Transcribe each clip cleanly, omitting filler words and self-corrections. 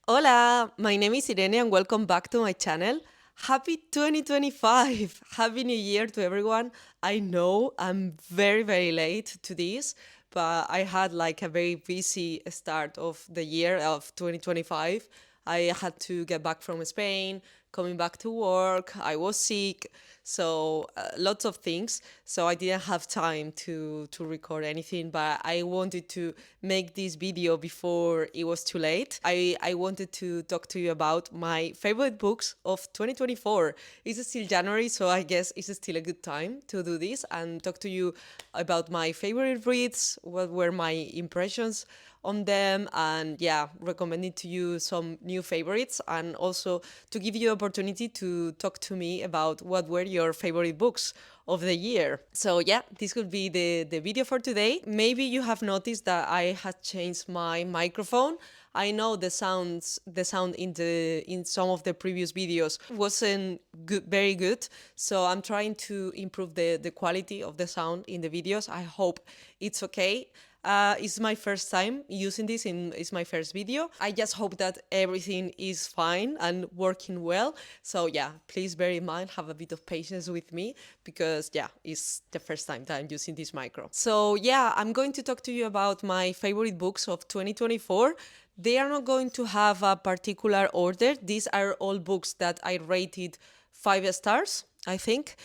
Hola, my name is Irene and welcome back to my channel. Happy 2025! Happy New Year to everyone. I know I'm very late to this, but I had like a very busy start of the year of 2025. I had to get back from Spain, coming back to work. I was sick, so lots of things. So I didn't have time to record anything. But I wanted to make this video before it was too late. I wanted to talk to you about my favorite books of 2024. It's still January, so I guess it's still a good time to do this and talk to you about my favorite reads, what were my impressions on them, and yeah, recommending to you some new favorites, and also to give you opportunity to talk to me about what were your favorite books of the year. So yeah, this could be the video for today. Maybe you have noticed that I had changed my microphone. I know the sound in some of the previous videos wasn't good, very good. So I'm trying to improve the quality of the sound in the videos. I hope it's okay. It's my first time using this it's my first video. I just hope that everything is fine and working well. So yeah, please bear in mind, have a bit of patience with me because yeah, it's the first time that I'm using this micro. So yeah, I'm going to talk to you about my favorite books of 2024. They are not going to have a particular order. These are all books that I rated 5 stars, I think.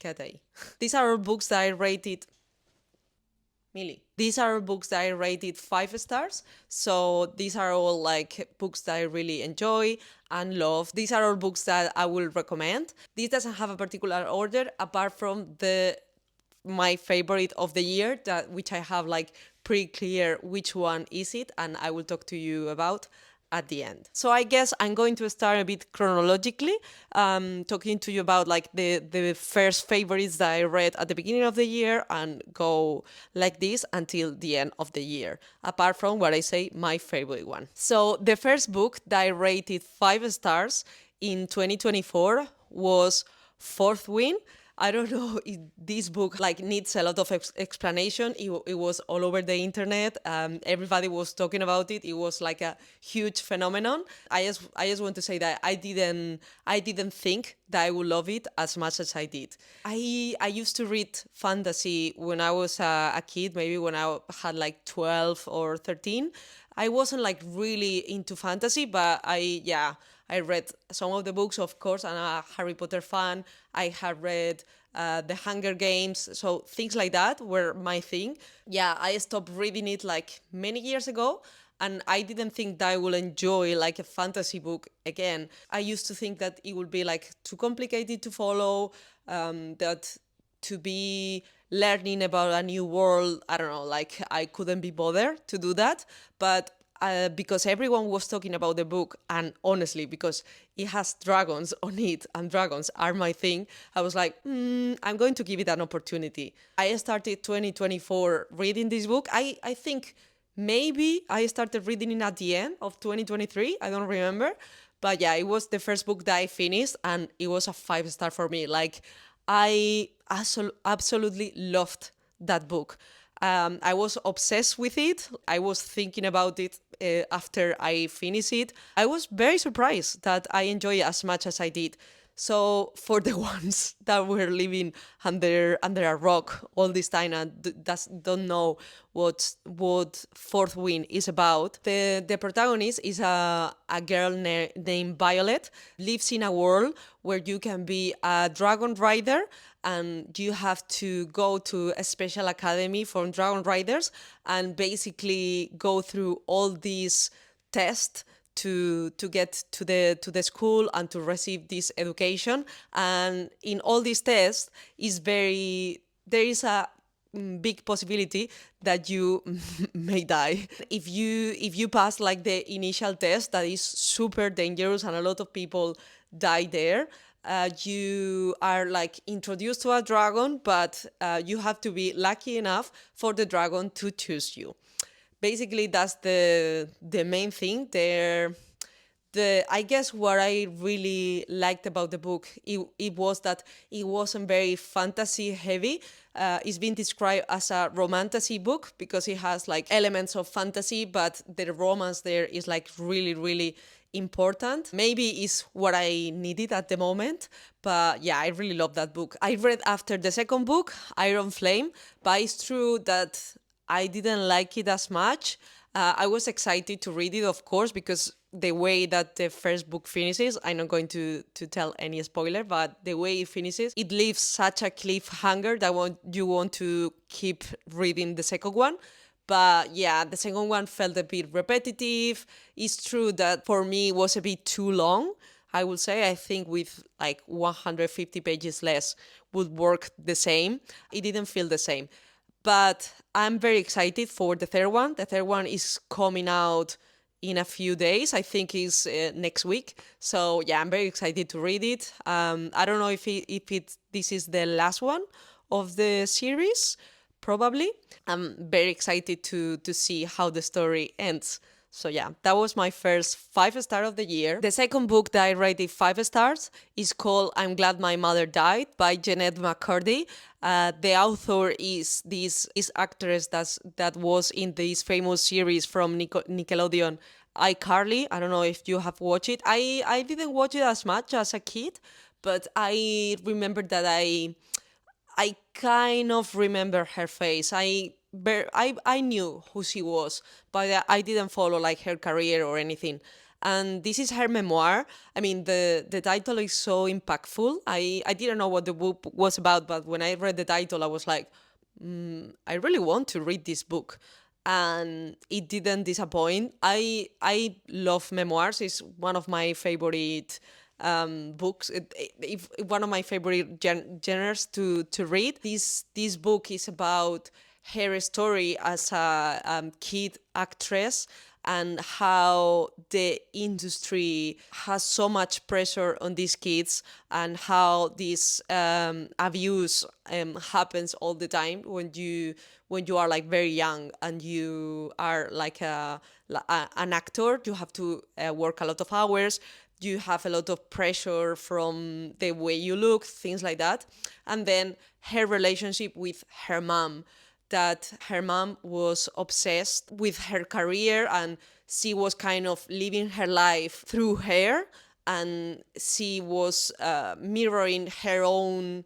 Quédate ahí. These are all books that I rated Millie. These are books that I rated 5 stars. So these are all like books that I really enjoy and love. These are all books that I will recommend. This doesn't have a particular order apart from the my favorite of the year, that which I have like pretty clear which one is it, and I will talk to you about at the end. So I guess I'm going to start a bit chronologically, talking to you about like the first favorites that I read at the beginning of the year and go like this until the end of the year, apart from what I say my favorite one. So the first book that I rated 5 stars in 2024 was Fourth Wing. I don't know if this book like needs a lot of explanation. It was all over the internet. Everybody was talking about it. It was like a huge phenomenon. I just want to say that I didn't think that I would love it as much as I did. I used to read fantasy when I was a kid, maybe when I had like 12 or 13. I wasn't like really into fantasy, but I read some of the books, of course. I'm a Harry Potter fan. I had read The Hunger Games, so things like that were my thing. Yeah, I stopped reading it like many years ago, and I didn't think that I would enjoy like a fantasy book again. I used to think that it would be like too complicated to follow, that to be learning about a new world, I don't know, like I couldn't be bothered to do that. But because everyone was talking about the book, and honestly, because it has dragons on it, and dragons are my thing, I was like, I'm going to give it an opportunity. I started 2024 reading this book. I think maybe I started reading it at the end of 2023. I don't remember. But yeah, it was the first book that I finished, and it was a 5 star for me. Like, I absolutely loved that book. I was obsessed with it. I was thinking about it after I finished it. I was very surprised that I enjoyed it as much as I did. So for the ones that were living under a rock all this time and don't know what Fourth Wing is about, the protagonist is a girl named Violet. Lives in a world where you can be a dragon rider, and you have to go to a special academy for dragon riders and basically go through all these tests to get to the school and to receive this education. And in all these tests is very there is a big possibility that you may die if you pass like the initial test that is super dangerous and a lot of people die there. You are like introduced to a dragon, but you have to be lucky enough for the dragon to choose you. Basically, that's the main thing. The I guess what I really liked about the book, it was that it wasn't very fantasy heavy. It's been described as a romantasy book because it has like elements of fantasy, but the romance there is like really, really important. Maybe is what I needed at the moment, but yeah, I really love that book. I read after the second book, Iron Flame, but it's true that I didn't like it as much. I was excited to read it, of course, because the way that the first book finishes, I'm not going to tell any spoiler, but the way it finishes, it leaves such a cliffhanger that you want to keep reading the second one. But yeah, the second one felt a bit repetitive. It's true that for me it was a bit too long. I would say I think with like 150 pages less would work the same. It didn't feel the same. But I'm very excited for the third one. The third one is coming out in a few days. I think is next week. So yeah, I'm very excited to read it. I don't know if this is the last one of the series. Probably. I'm very excited to see how the story ends. So yeah, that was my first 5 star of the year. The second book that I rated 5 stars is called "I'm Glad My Mother Died" by Jeanette McCurdy. The author is this is actress that was in this famous series from Nickelodeon, iCarly. I don't know if you have watched it. I didn't watch it as much as a kid, but I remember that I kind of remember her face. I knew who she was, but I didn't follow like her career or anything. And this is her memoir. I mean, the title is so impactful. I didn't know what the book was about, but when I read the title, I was like, I really want to read this book. And it didn't disappoint. I love memoirs. It's one of my favorite books. One of my favorite genres to read. This book is about her story as a kid actress and how the industry has so much pressure on these kids and how this abuse happens all the time when you are like very young and you are like an actor. You have to work a lot of hours. You have a lot of pressure from the way you look, things like that. And then her relationship with her mom, that her mom was obsessed with her career and she was kind of living her life through her, and she was mirroring her own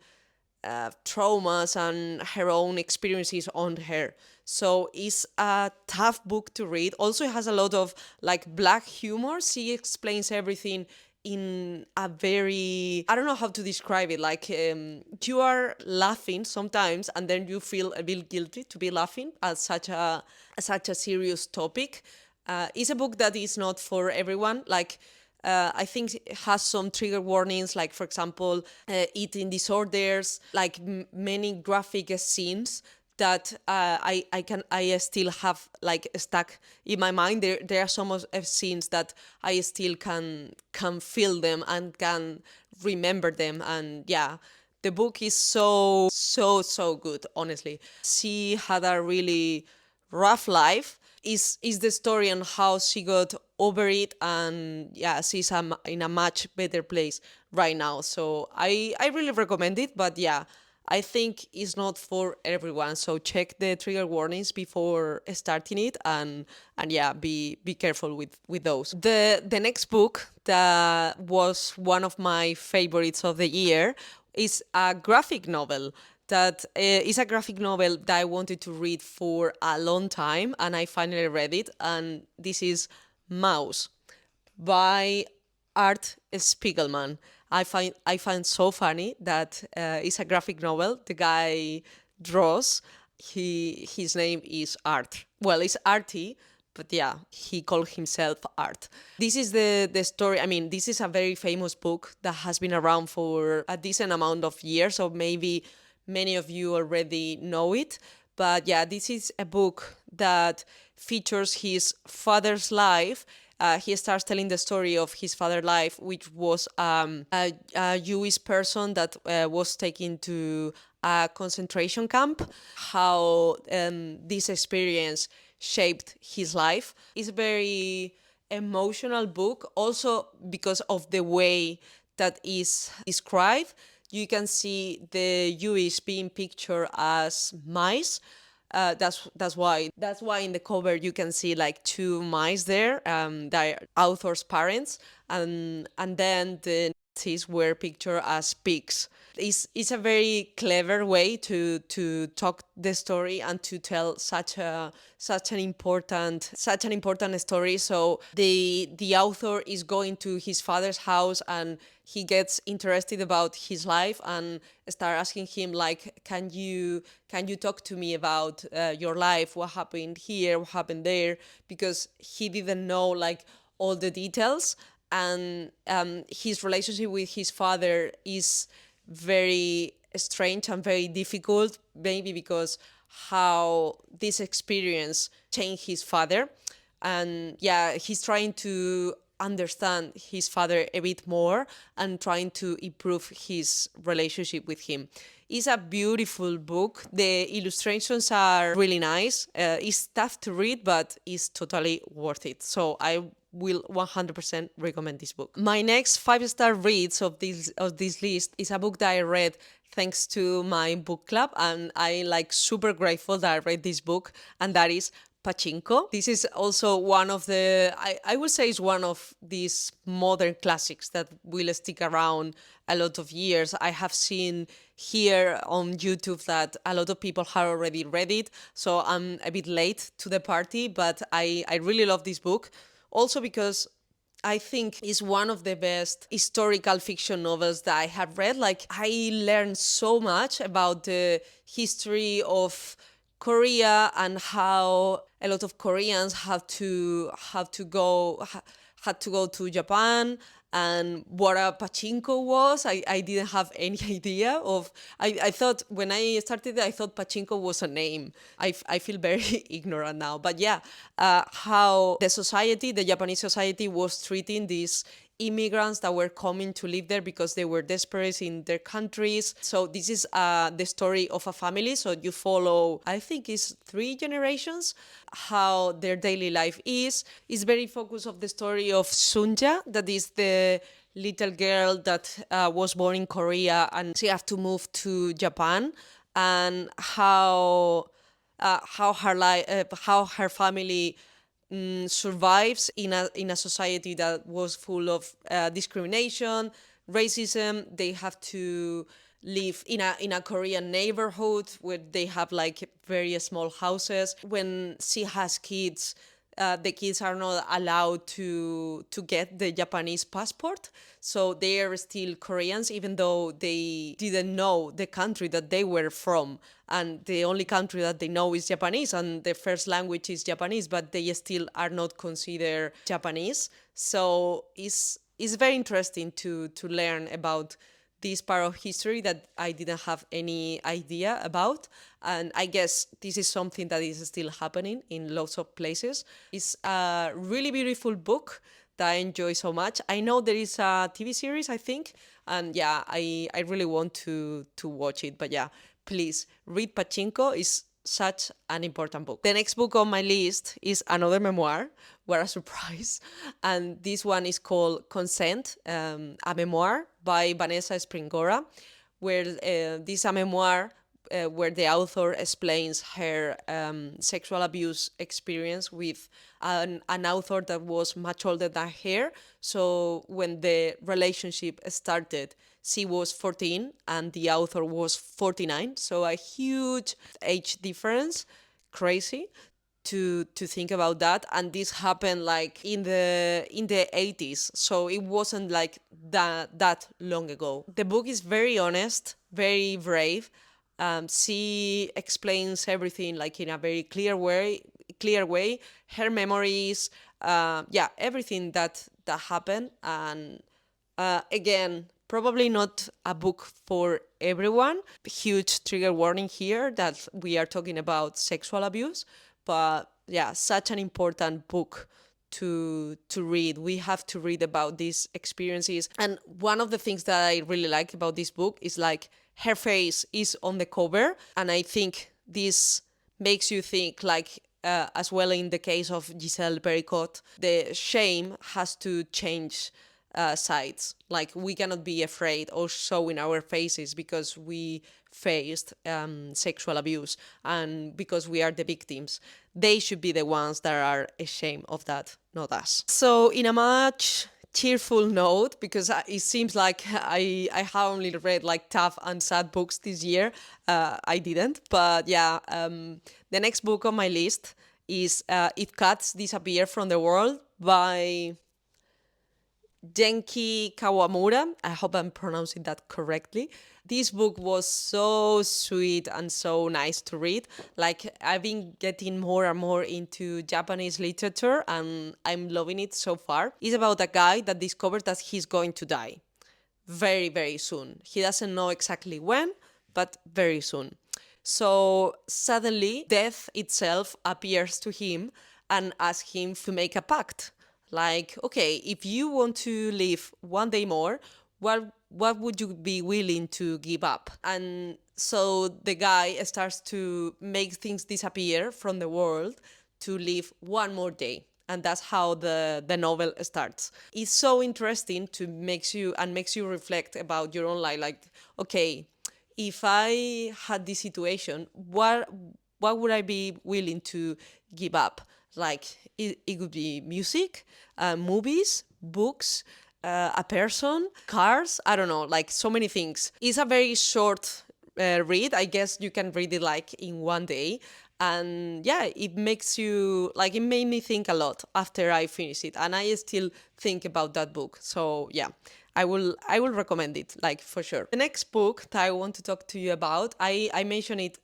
traumas and her own experiences on her. So it's a tough book to read. Also, it has a lot of like black humor. She explains everything in a very, I don't know how to describe it. Like you are laughing sometimes, and then you feel a bit guilty to be laughing at such a serious topic. It's a book that is not for everyone. Like I think it has some trigger warnings, like for example, eating disorders, like many graphic scenes that I still have like stuck in my mind. There are some of scenes that I still can feel them and can remember them, and yeah. The book is so good, honestly. She had a really rough life. Is the story on how she got over it, and yeah, she's in a much better place right now. So I really recommend it, but yeah, I think it's not for everyone. So check the trigger warnings before starting it, and yeah, be careful with those. The next book that was one of my favorites of the year is a graphic novel that is a graphic novel that I wanted to read for a long time, and I finally read it. And this is Mouse by Art Spiegelman. I find so funny that it's a graphic novel. The guy draws. His name is Art. Well, it's Artie, but yeah, he called himself Art. This is the story. I mean, this is a very famous book that has been around for a decent amount of years, so maybe many of you already know it. But yeah, this is a book that features his father's life. He starts telling the story of his father's life, which was a Jewish person that was taken to a concentration camp, how this experience shaped his life. It's very emotional book, also because of the way that is described. You can see the Jewish being pictured as mice. That's why in the cover you can see like two mice there, that are author's parents, and then the Nazis were pictured as pigs. It's a very clever way to talk the story and to tell such an important story. So the author is going to his father's house, and he gets interested about his life and start asking him like, can you talk to me about your life, what happened here, what happened there, because he didn't know like all the details. And his relationship with his father is very strange and very difficult, maybe because how this experience changed his father. And yeah, he's trying to understand his father a bit more and trying to improve his relationship with him. It's a beautiful book. The illustrations are really nice. It's tough to read, but it's totally worth it. So I will 100% recommend this book. My next five-star reads of this list is a book that I read thanks to my book club, and I like super grateful that I read this book, and that is Pachinko. This is also one of I would say it's one of these modern classics that will stick around a lot of years. I have seen here on YouTube that a lot of people have already read it, so I'm a bit late to the party, but I really love this book. Also because I think it's one of the best historical fiction novels that I have read. Like, I learned so much about the history of Korea and how a lot of Koreans had to go to Japan, and what a pachinko was. I didn't have any idea of. I thought when I started, I thought pachinko was a name. I feel very ignorant now. But yeah, how the Japanese society was treating these immigrants that were coming to live there because they were desperate in their countries. So this is the story of a family. So you follow, I think it's 3 generations, how their daily life is. It's very focused of the story of Sunja, that is the little girl that was born in Korea and she had to move to Japan, and how her family survives in a society that was full of discrimination, racism. They have to live in a Korean neighborhood where they have like very small houses. When she has kids, the kids are not allowed to get the Japanese passport, so they are still Koreans, even though they didn't know the country that they were from, and the only country that they know is Japanese, and the first language is Japanese, but they still are not considered Japanese. So it's very interesting to learn about this part of history that I didn't have any idea about. And I guess this is something that is still happening in lots of places. It's a really beautiful book that I enjoy so much. I know there is a TV series, I think, and yeah, I really want to watch it. But yeah, please read Pachinko. Is such an important book. The next book on my list is another memoir. What a surprise. And this one is called Consent, a memoir by Vanessa Springora, where this is a memoir where the author explains her sexual abuse experience with an author that was much older than her. So when the relationship started, she was 14 and the author was 49. So a huge age difference. Crazy to think about that. And this happened like in the 80s, so it wasn't like that long ago. The book is very honest, very brave. She explains everything like in a very clear way, her memories, yeah, everything that happened. And again, probably not a book for everyone. Huge trigger warning here that we are talking about sexual abuse, but yeah, such an important book to read. We have to read about these experiences. And one of the things that I really like about this book is like her face is on the cover, and I think this makes you think like as well in the case of Giselle Pericot, the shame has to change sides. Like we cannot be afraid or show in our faces because we faced sexual abuse and because we are the victims. They should be the ones that are ashamed of that, not us. So, in a much cheerful note, because it seems like I have only read like tough and sad books this year. I didn't, but yeah, the next book on my list is If Cats Disappear from the World by Genki Kawamura. I hope I'm pronouncing that correctly. This book was so sweet and so nice to read. Like, I've been getting more and more into Japanese literature and I'm loving it so far. It's about a guy that discovers that he's going to die very, very soon. He doesn't know exactly when, but very soon. So suddenly, death itself appears to him and asks him to make a pact. Like, okay, if you want to live one day more, what would you be willing to give up? And so the guy starts to make things disappear from the world to live one more day, and that's how the novel starts. It's so interesting to makes you reflect about your own life. Like, okay, if I had this situation, what would I be willing to give up? Like it could be music, movies, books, a person, cars. I don't know, like so many things. It's a very short read. I guess you can read it like in one day. And yeah, it makes you like it made me think a lot after I finish it, and I still think about that book. So yeah, I will recommend it like for sure. The next book that I want to talk to you about, I mentioned it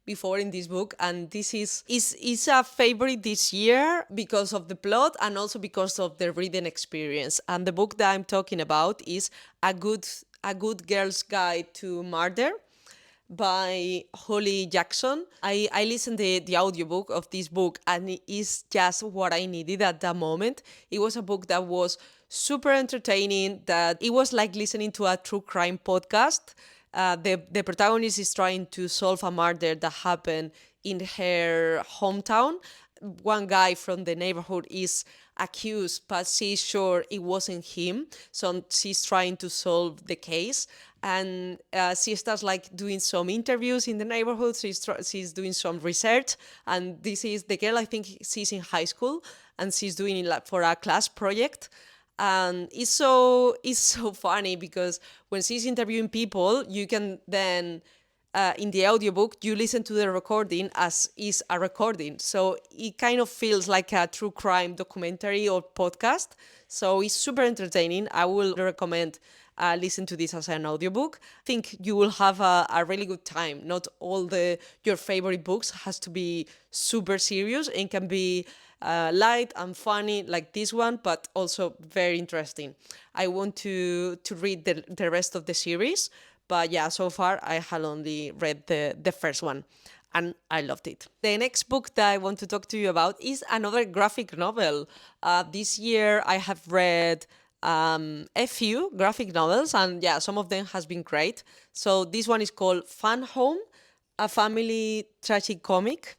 before in this book, and this is a favorite this year because of the plot and also because of the reading experience. And the book that I'm talking about is a good girl's guide to murder by Holly Jackson. I listened the audiobook of this book and it is just what I needed at that moment. It was a book that was super entertaining, that it was like listening to a true crime podcast. The protagonist is trying to solve a murder that happened in her hometown. One guy from the neighborhood is accused, but she's sure it wasn't him. So she's trying to solve the case. And she starts like doing some interviews in the neighborhood. She's doing some research. And this is the girl, I think she's in high school and she's doing it like for a class project. And it's so funny because when she's interviewing people, you can then in the audiobook, you listen to the recording as is a recording. So it kind of feels like a true crime documentary or podcast. So it's super entertaining. I will recommend listen to this as an audiobook. I think you will have a really good time. Not all your favorite books has to be super serious. It can be light and funny like this one, but also very interesting. I want to read the rest of the series, but yeah, so far I had only read the first one and I loved it. The next book that I want to talk to you about is another graphic novel. This year I have read a few graphic novels, and yeah, some of them has been great. So this one is called Fun Home, a family tragic comic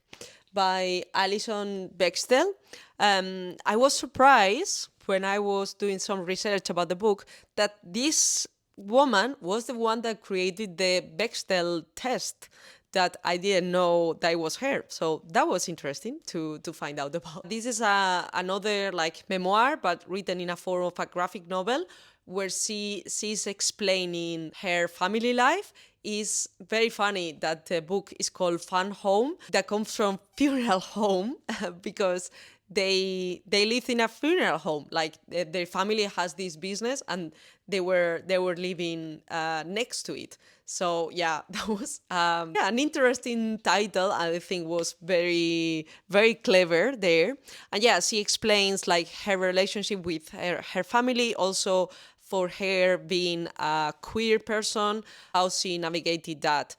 by Alison Bechtel. I was surprised when I was doing some research about the book that this woman was the one that created the Bechtel test that I didn't know that was her. So that was interesting to find out about. This is another like memoir, but written in a form of a graphic novel where she's explaining her family life. Is very funny that the book is called Fun Home. That comes from funeral home because they lived in a funeral home. Like their family has this business and they were living next to it. So yeah, that was yeah, an interesting title. I think was very very clever there. And yeah, she explains like her relationship with her family, also for her being a queer person, how she navigated that.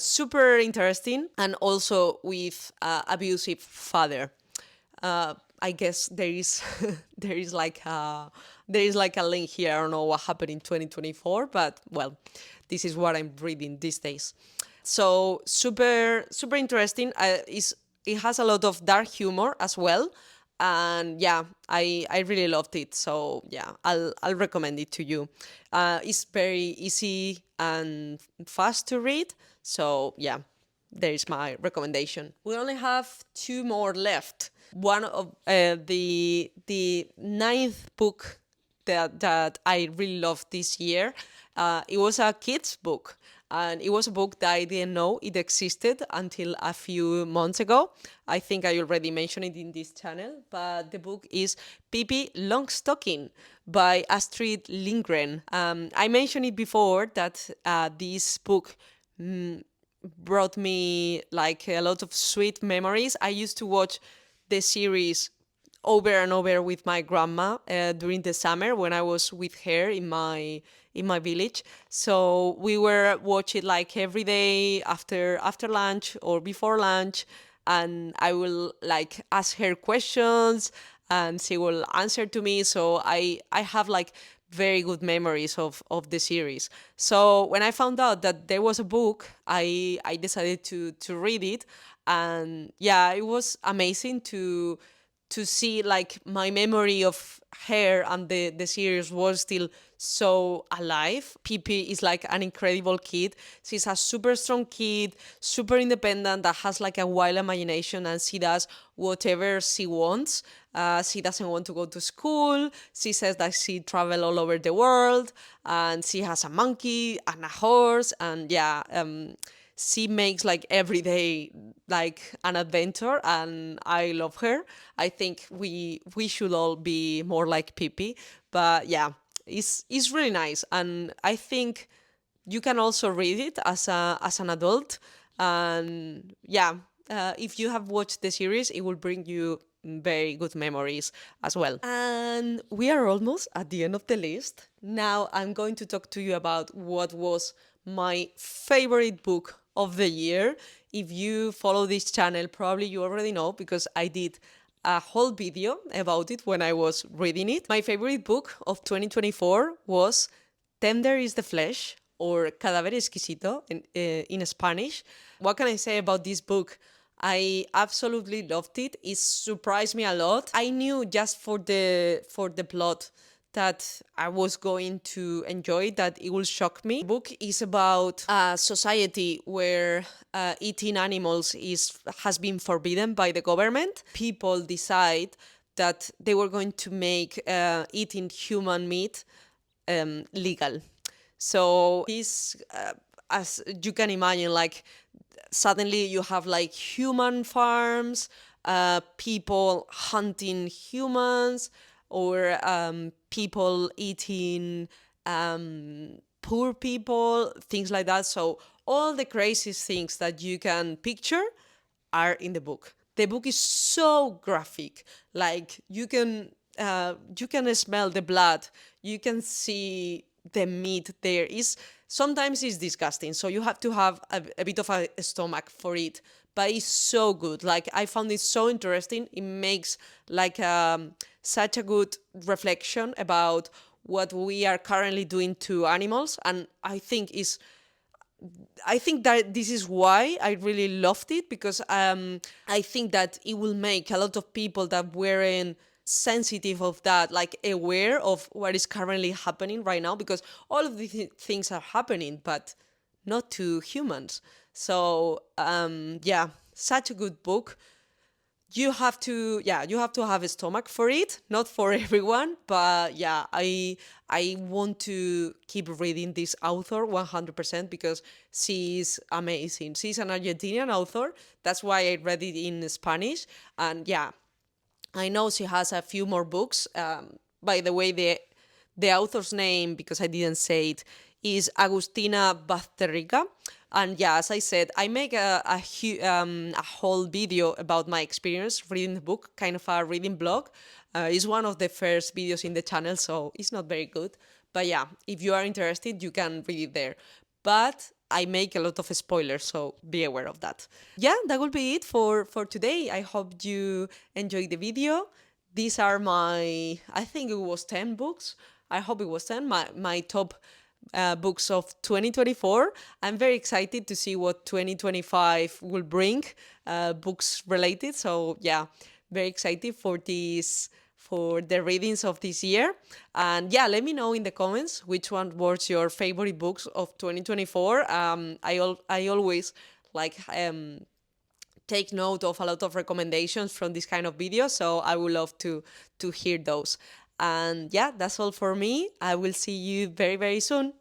Super interesting, and also with abusive father. I guess there is there is like a link here. I don't know what happened in 2024, but well, this is what I'm reading these days. So super super interesting. Is it has a lot of dark humor as well. And yeah, I really loved it. So yeah, I'll recommend it to you. It's very easy and fast to read. So yeah, there is my recommendation. We only have two more left. One of the ninth book that I really loved this year. It was a kid's book, and it was a book that I didn't know it existed until a few months ago. I think I already mentioned it in this channel, but the book is Pippi Longstocking by Astrid Lindgren. I mentioned it before that this book brought me like a lot of sweet memories. I used to watch the series over and over with my grandma during the summer when I was with her in my village. So we were watching like every day after lunch or before lunch, and I will like ask her questions and she will answer to me. So I have like very good memories of the series. So when I found out that there was a book, I decided to read it, and yeah, it was amazing to see like my memory of her and the series was still so alive. Pippi is like an incredible kid. She's a super strong kid, super independent, that has like a wild imagination, and she does whatever she wants. She doesn't want to go to school. She says that she travel all over the world, and she has a monkey and a horse, and yeah, she makes like every day like an adventure, and I love her. I think we should all be more like Pippi. But yeah, it's really nice, and I think you can also read it as an adult. And yeah, if you have watched the series, it will bring you very good memories as well. And we are almost at the end of the list. Now I'm going to talk to you about what was my favorite book of the year. If you follow this channel, probably you already know because I did a whole video about it when I was reading it. My favorite book of 2024 was Tender is the Flesh, or Cadáver Exquisito in Spanish. What can I say about this book? I absolutely loved it. It surprised me a lot. I knew just for the plot that I was going to enjoy, that it will shock me. The book is about a society where eating animals is has been forbidden by the government. People decide that they were going to make eating human meat legal. So he's, as you can imagine, like suddenly you have like human farms, people hunting humans, or people eating poor people, things like that. So all the craziest things that you can picture are in the book. The book is so graphic. Like you can smell the blood. You can see the meat there. Is sometimes it's disgusting. So you have to have a bit of a stomach for it. But it's so good. Like I found it so interesting. It makes like such a good reflection about what we are currently doing to animals, and I think that this is why I really loved it, because I think that it will make a lot of people that weren't sensitive of that, like aware of what is currently happening right now, because all of these things are happening, but not to humans. So yeah, such a good book. You have to have a stomach for it, not for everyone, but yeah, I want to keep reading this author 100% because she's amazing. She's an Argentinian author. That's why I read it in Spanish. And yeah, I know she has a few more books. By the way, the author's name, because I didn't say it, is Agustina Bazterrica. And yeah, as I said, I make a whole video about my experience reading the book, kind of a reading blog. It's one of the first videos in the channel, so it's not very good. But yeah, if you are interested, you can read it there. But I make a lot of spoilers, so be aware of that. Yeah, that will be it for today. I hope you enjoyed the video. These are my, I think it was 10 books. I hope it was 10, my top books of 2024. I'm very excited to see what 2025 will bring, books related. So yeah, very excited for this, for the readings of this year. And yeah, let me know in the comments which one was your favorite books of 2024. I always like take note of a lot of recommendations from this kind of videos, so I would love to hear those. And yeah, that's all for me. I will see you very, very soon.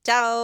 Ciao.